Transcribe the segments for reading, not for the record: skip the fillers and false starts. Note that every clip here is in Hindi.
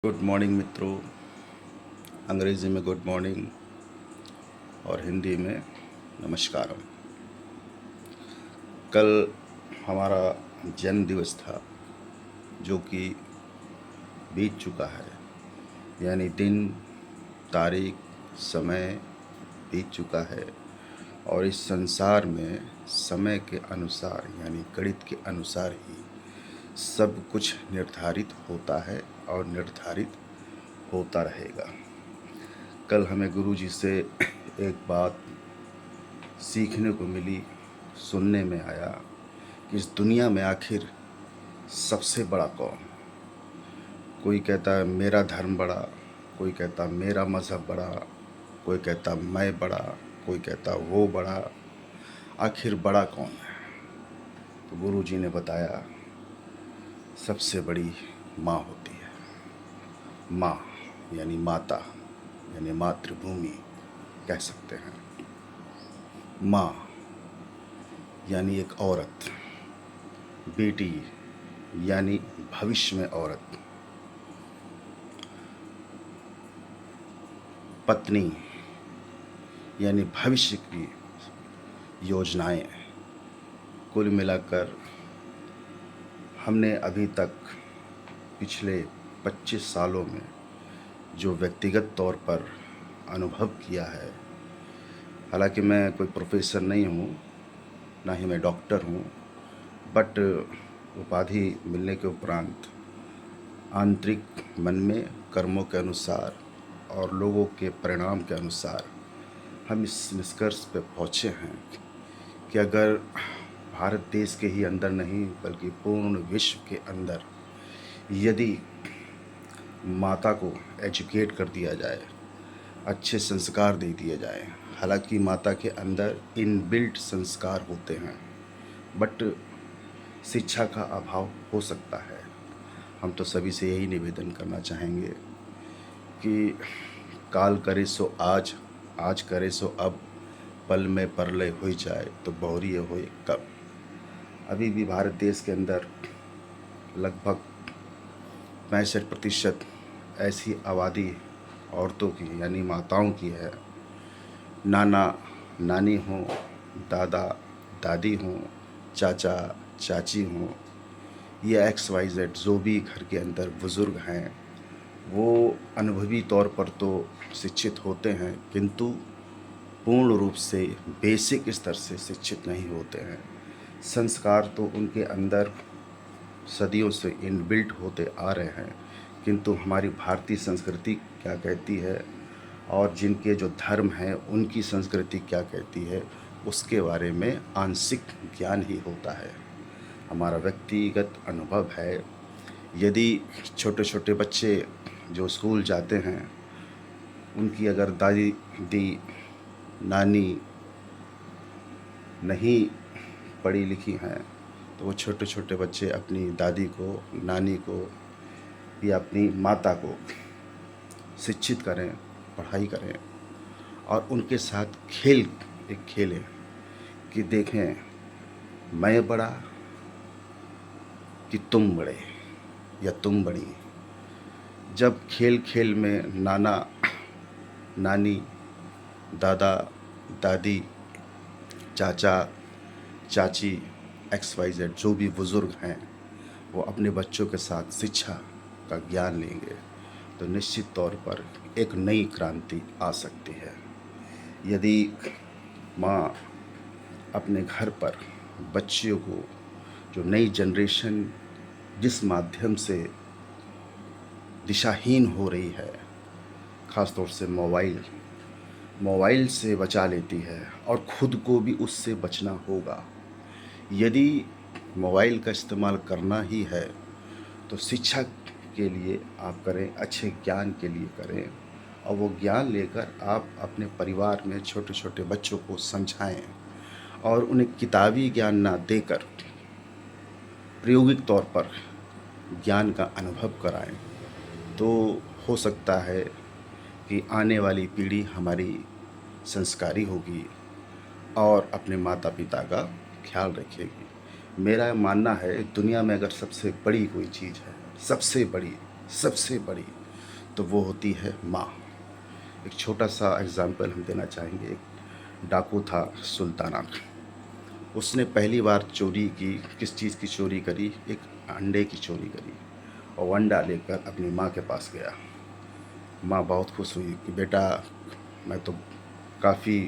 गुड मॉर्निंग मित्रों। अंग्रेज़ी में गुड मॉर्निंग और हिंदी में नमस्कारम। कल हमारा जन्म दिवस था जो कि बीत चुका है, यानी दिन, तारीख, समय बीत चुका है। और इस संसार में समय के अनुसार यानी गणित के अनुसार ही सब कुछ निर्धारित होता है और निर्धारित होता रहेगा। कल हमें गुरुजी से एक बात सीखने को मिली, सुनने में आया कि इस दुनिया में आखिर सबसे बड़ा कौन। कोई कहता है मेरा धर्म बड़ा, कोई कहता मेरा मज़हब बड़ा, कोई कहता मैं बड़ा, कोई कहता वो बड़ा। आखिर बड़ा कौन है? तो गुरुजी ने बताया सबसे बड़ी माँ होती है। माँ यानी माता, यानी मातृभूमि कह सकते हैं। माँ यानी एक औरत, बेटी यानी भविष्य में औरत, पत्नी यानी भविष्य की योजनाएं। कुल मिलाकर हमने अभी तक पिछले 25 सालों में जो व्यक्तिगत तौर पर अनुभव किया है, हालांकि मैं कोई प्रोफेसर नहीं हूँ, ना ही मैं डॉक्टर हूँ, बट उपाधि मिलने के उपरांत आंतरिक मन में कर्मों के अनुसार और लोगों के परिणाम के अनुसार हम इस निष्कर्ष पर पहुँचे हैं कि अगर भारत देश के ही अंदर नहीं बल्कि पूर्ण विश्व के अंदर यदि माता को एजुकेट कर दिया जाए, अच्छे संस्कार दे दिए जाए, हालांकि माता के अंदर इनबिल्ट संस्कार होते हैं, बट शिक्षा का अभाव हो सकता है। हम तो सभी से यही निवेदन करना चाहेंगे कि काल करे सो आज, आज करे सो अब, पल में परलय हो जाए तो बहुरीय होए कब। अभी भी भारत देश के अंदर लगभग 65% ऐसी आबादी औरतों की यानी माताओं की है। नाना नानी हों, दादा दादी हों, चाचा चाची हों या XYZ जो भी घर के अंदर बुज़ुर्ग हैं, वो अनुभवी तौर पर तो शिक्षित होते हैं, किंतु पूर्ण रूप से बेसिक स्तर से शिक्षित नहीं होते हैं। संस्कार तो उनके अंदर सदियों से इनबिल्ट होते आ रहे हैं, किंतु हमारी भारतीय संस्कृति क्या कहती है और जिनके जो धर्म हैं उनकी संस्कृति क्या कहती है, उसके बारे में आंशिक ज्ञान ही होता है। हमारा व्यक्तिगत अनुभव है, यदि छोटे छोटे बच्चे जो स्कूल जाते हैं उनकी अगर दादी दी नानी नहीं पढ़ी लिखी हैं तो वो छोटे छोटे बच्चे अपनी दादी को, नानी को या अपनी माता को शिक्षित करें, पढ़ाई करें और उनके साथ एक खेलें कि देखें मैं बड़ा कि तुम बड़े या तुम बड़ी। जब खेल खेल में नाना नानी, दादा दादी, चाचा चाची, XYZ जो भी बुज़ुर्ग हैं वो अपने बच्चों के साथ शिक्षा का ज्ञान लेंगे तो निश्चित तौर पर एक नई क्रांति आ सकती है। यदि माँ अपने घर पर बच्चियों को, जो नई जनरेशन जिस माध्यम से दिशाहीन हो रही है, ख़ास तौर से मोबाइल से बचा लेती है और ख़ुद को भी उससे बचना होगा। यदि मोबाइल का इस्तेमाल करना ही है तो शिक्षा के लिए आप करें, अच्छे ज्ञान के लिए करें और वो ज्ञान लेकर आप अपने परिवार में छोटे छोटे बच्चों को समझाएं और उन्हें किताबी ज्ञान ना देकर प्रायोगिक तौर पर ज्ञान का अनुभव कराएं। तो हो सकता है कि आने वाली पीढ़ी हमारी संस्कारी होगी और अपने माता पिता का ख्याल रखेगी। मेरा मानना है दुनिया में अगर सबसे बड़ी कोई चीज़ है, सबसे बड़ी तो वो होती है माँ। एक छोटा सा एग्ज़ाम्पल हम देना चाहेंगे। एक डाकू था सुल्ताना, उसने पहली बार चोरी की, किस चीज़ की चोरी करी? एक अंडे की चोरी करी, और वो अंडा लेकर अपनी माँ के पास गया। माँ बहुत खुश हुई कि बेटा, मैं तो काफ़ी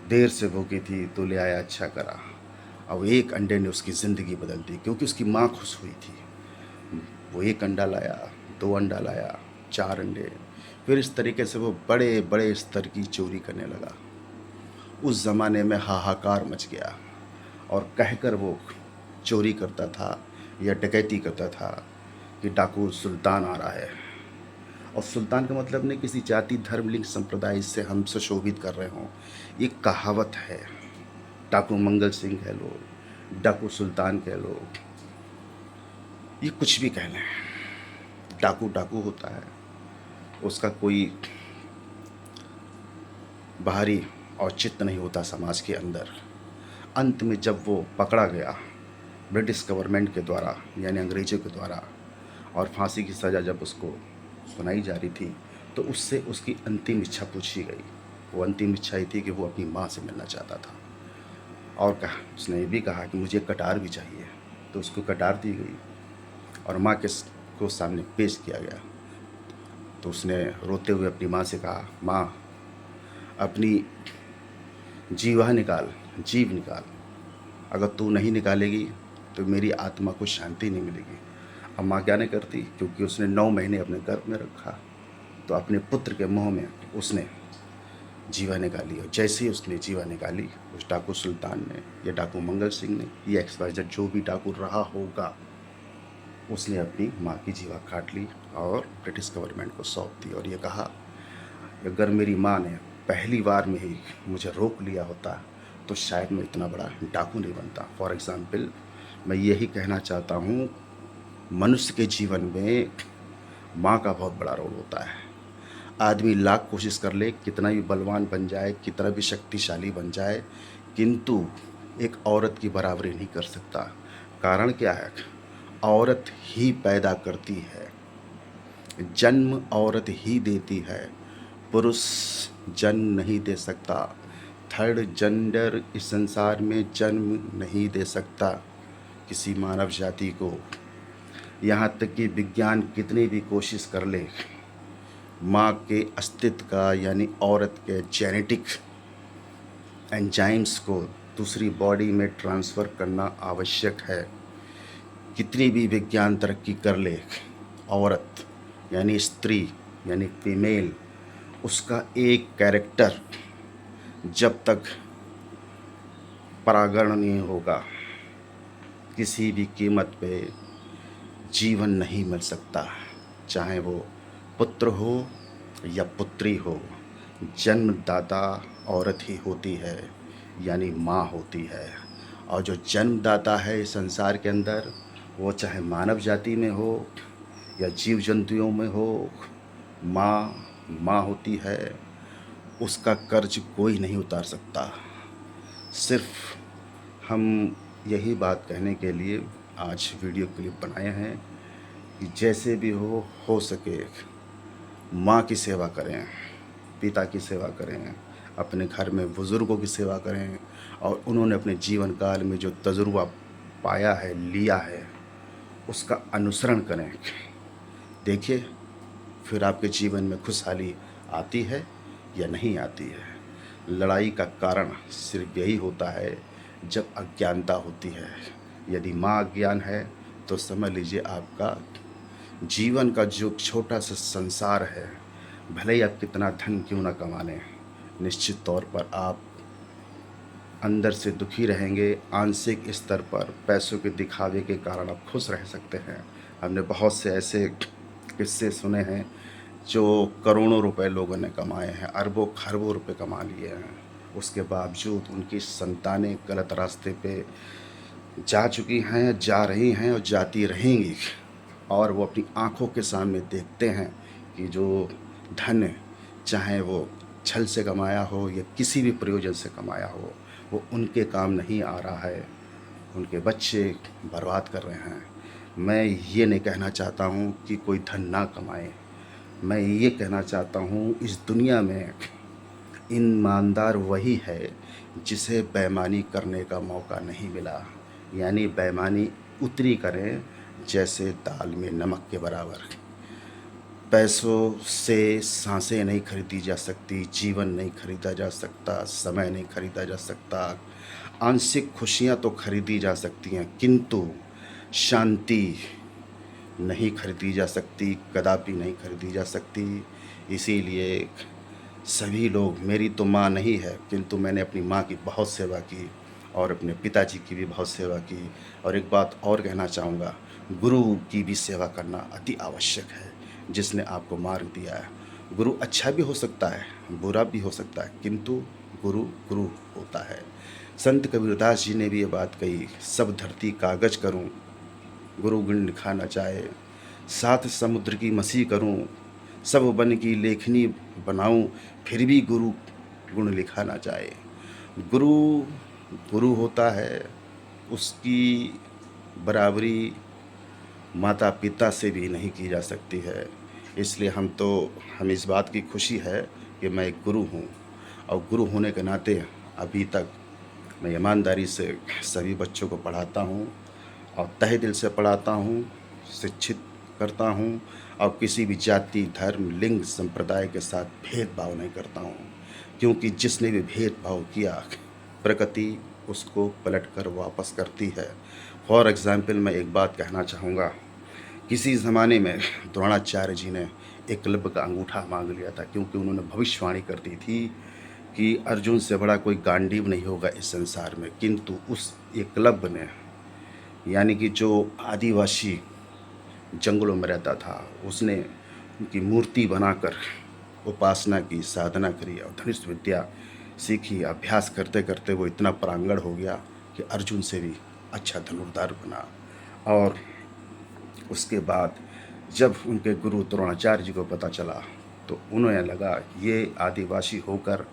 देर से भूखी थी, तो ले आया, अच्छा करा। अब एक अंडे ने उसकी ज़िंदगी बदल दी, क्योंकि उसकी माँ खुश हुई थी। वो एक अंडा लाया, दो अंडा लाया, चार अंडे, फिर इस तरीके से वो बड़े बड़े स्तर की चोरी करने लगा। उस ज़माने में हाहाकार मच गया, और कहकर वो चोरी करता था या डकैती करता था कि डाकू सुल्तान आ रहा है। और सुल्तान का मतलब नहीं किसी जाति धर्म लिंग संप्रदाय से हम सुशोभित कर रहे हों। ये कहावत है। डाकू मंगल सिंह कह लो, डाकू सुल्तान कह लो, ये कुछ भी कह लें, डाकू डाकू होता है। उसका कोई बाहरी औचित्य नहीं होता समाज के अंदर। अंत में जब वो पकड़ा गया ब्रिटिश गवर्नमेंट के द्वारा, यानी अंग्रेज़ों के द्वारा, और फांसी की सज़ा जब उसको सुनाई जा रही थी, तो उससे उसकी अंतिम इच्छा पूछी गई। वो अंतिम इच्छा ये थी कि वो अपनी माँ से मिलना चाहता था। और कहा, उसने ये भी कहा कि मुझे कटार भी चाहिए, तो उसको कटार दी गई और माँ के को सामने पेश किया गया। तो उसने रोते हुए अपनी माँ से कहा, माँ, अपनी जीवा निकाल, जीव निकाल। अगर तू नहीं निकालेगी तो मेरी आत्मा को शांति नहीं मिलेगी। अब माँ क्या नहीं करती, क्योंकि उसने 9 महीने अपने गर्भ में रखा, तो अपने पुत्र के मुँह में उसने जीवा निकाली। और जैसे ही उसने जीवा निकाली, उस डाकू सुल्तान ने या डाकू मंगल सिंह ने या XYZ जो भी डाकू रहा होगा, उसने अपनी माँ की जीवा काट ली और ब्रिटिश गवर्नमेंट को सौंप दी। और ये कहा, अगर मेरी माँ ने पहली बार में ही मुझे रोक लिया होता तो शायद मैं इतना बड़ा डाकू नहीं बनता। फॉर एग्ज़ाम्पल, मैं यही कहना चाहता हूँ, मनुष्य के जीवन में माँ का बहुत बड़ा रोल होता है। आदमी लाख कोशिश कर ले, कितना भी बलवान बन जाए, कितना भी शक्तिशाली बन जाए, किंतु एक औरत की बराबरी नहीं कर सकता। कारण क्या है? औरत ही पैदा करती है, जन्म औरत ही देती है, पुरुष जन्म नहीं दे सकता। थर्ड जेंडर इस संसार में जन्म नहीं दे सकता किसी मानव जाति को। यहाँ तक कि विज्ञान कितनी भी कोशिश कर ले, माँ के अस्तित्व का, यानी औरत के जेनेटिक एंजाइम्स को दूसरी बॉडी में ट्रांसफ़र करना आवश्यक है। कितनी भी विज्ञान तरक्की कर ले, औरत यानी स्त्री यानी फीमेल, उसका एक कैरेक्टर जब तक परागण नहीं होगा, किसी भी कीमत पे जीवन नहीं मिल सकता। चाहे वो पुत्र हो या पुत्री हो, जन्मदाता औरत ही होती है, यानी माँ होती है। और जो जन्मदाता है इस संसार के अंदर, वो चाहे मानव जाति में हो या जीव जंतुओं में हो, माँ माँ होती है। उसका कर्ज कोई नहीं उतार सकता। सिर्फ हम यही बात कहने के लिए आज वीडियो क्लिप बनाए हैं कि जैसे भी हो सके माँ की सेवा करें, पिता की सेवा करें, अपने घर में बुज़ुर्गों की सेवा करें, और उन्होंने अपने जीवन काल में जो तजुर्बा पाया है, लिया है, उसका अनुसरण करें। देखिए, फिर आपके जीवन में खुशहाली आती है या नहीं आती है। लड़ाई का कारण सिर्फ यही होता है जब अज्ञानता होती है। यदि माँ अज्ञान है तो समझ लीजिए आपका जीवन का जो छोटा सा संसार है, भले ही आप कितना धन क्यों ना कमा लें, निश्चित तौर पर आप अंदर से दुखी रहेंगे। आंशिक स्तर पर पैसों के दिखावे के कारण आप खुश रह सकते हैं। हमने बहुत से ऐसे किस्से सुने हैं जो करोड़ों रुपए लोगों ने कमाए हैं, अरबों खरबों रुपए कमा लिए हैं, उसके बावजूद उनकी संतानें गलत रास्ते पे जा चुकी हैं, जा रही हैं और जाती रहेंगी। और वो अपनी आँखों के सामने देखते हैं कि जो धन, चाहे वो छल से कमाया हो या किसी भी प्रयोजन से कमाया हो, वो उनके काम नहीं आ रहा है, उनके बच्चे बर्बाद कर रहे हैं। मैं ये नहीं कहना चाहता हूँ कि कोई धन ना कमाए, मैं ये कहना चाहता हूँ, इस दुनिया में ईमानदार वही है जिसे बेईमानी करने का मौका नहीं मिला। यानी बेईमानी उतनी करें जैसे दाल में नमक के बराबर। पैसों से सांसें नहीं खरीदी जा सकती, जीवन नहीं खरीदा जा सकता, समय नहीं खरीदा जा सकता। आंशिक खुशियाँ तो खरीदी जा सकती हैं, किंतु शांति नहीं खरीदी जा सकती, कदापि नहीं खरीदी जा सकती। इसीलिए सभी लोग, मेरी तो माँ नहीं है, किंतु मैंने अपनी माँ की बहुत सेवा की और अपने पिताजी की भी बहुत सेवा की। और एक बात और कहना चाहूँगा, गुरु की भी सेवा करना अति आवश्यक है। जिसने आपको मार्ग दिया है, गुरु अच्छा भी हो सकता है, बुरा भी हो सकता है, किंतु गुरु गुरु होता है। संत कबीरदास जी ने भी ये बात कही, सब धरती कागज करूं, गुरु गुण लिखा न जाए। सात समुद्र की मसी करूं, सब बन की लेखनी बनाऊं, फिर भी गुरु गुण लिखा ना जाए। गुरु गुरु होता है, उसकी बराबरी माता पिता से भी नहीं की जा सकती है। इसलिए हम इस बात की खुशी है कि मैं एक गुरु हूँ, और गुरु होने के नाते अभी तक मैं ईमानदारी से सभी बच्चों को पढ़ाता हूँ और तहे दिल से पढ़ाता हूँ, शिक्षित करता हूँ, और किसी भी जाति, धर्म, लिंग, संप्रदाय के साथ भेदभाव नहीं करता हूँ। क्योंकि जिसने भी भेदभाव किया, प्रकृति उसको पलट कर वापस करती है। फॉर एग्ज़ाम्पल मैं एक बात कहना चाहूँगा, किसी ज़माने में द्रोणाचार्य जी ने एकलव्य का अंगूठा मांग लिया था, क्योंकि उन्होंने भविष्यवाणी कर दी थी कि अर्जुन से बड़ा कोई गांडीव नहीं होगा इस संसार में। किंतु उस एकलव्य ने, यानी कि जो आदिवासी जंगलों में रहता था, उसने उनकी मूर्ति बनाकर उपासना की, साधना करी और धनुष विद्या सीखी। अभ्यास करते करते वो इतना प्रांगण हो गया कि अर्जुन से भी अच्छा धनुर्धार बना। और उसके बाद जब उनके गुरु द्रोणाचार्य जी को पता चला, तो उन्हें लगा ये आदिवासी होकर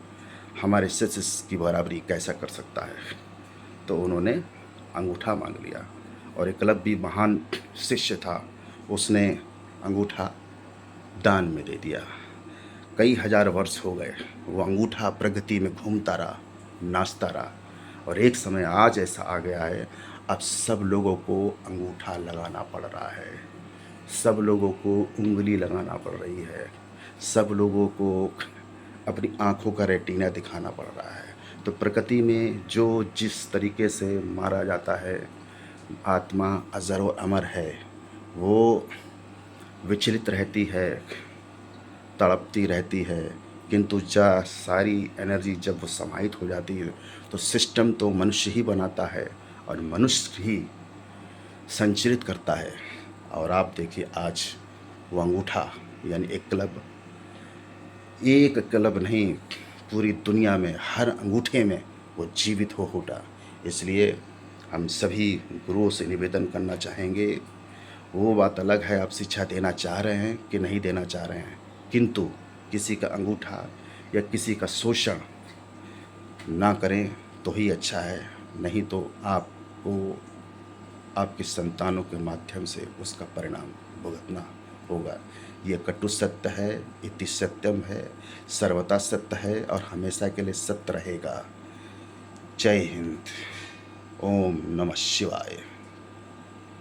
हमारे शिष्य की बराबरी कैसा कर सकता है। तो उन्होंने अंगूठा मांग लिया, और एकलव्य भी महान शिष्य था, उसने अंगूठा दान में दे दिया। कई हजार वर्ष हो गए, वो अंगूठा प्रगति में घूमता रहा, नाचता रहा, और एक समय आज ऐसा आ गया है, अब सब लोगों को अंगूठा लगाना पड़ रहा है, सब लोगों को उंगली लगाना पड़ रही है, सब लोगों को अपनी आँखों का रेटिना दिखाना पड़ रहा है। तो प्रकृति में जो जिस तरीके से मारा जाता है, आत्मा अजर और अमर है, वो विचलित रहती है, तड़पती रहती है। किंतु सारी एनर्जी जब वो समाहित हो जाती है, तो सिस्टम तो मनुष्य ही बनाता है और मनुष्य ही संचरित करता है। और आप देखिए, आज वो अंगूठा यानी एक क्लब नहीं, पूरी दुनिया में हर अंगूठे में वो जीवित हो उठा। इसलिए हम सभी गुरुओं से निवेदन करना चाहेंगे, वो बात अलग है आप शिक्षा देना चाह रहे हैं कि नहीं देना चाह रहे हैं, किंतु किसी का अंगूठा या किसी का शोषण ना करें तो ही अच्छा है। नहीं तो आपको आपकी संतानों के माध्यम से उसका परिणाम भुगतना होगा। ये कटु सत्य है, इति सत्यम है, सर्वथा सत्य है और हमेशा के लिए सत्य रहेगा। जय हिंद। ओम नमः शिवाय।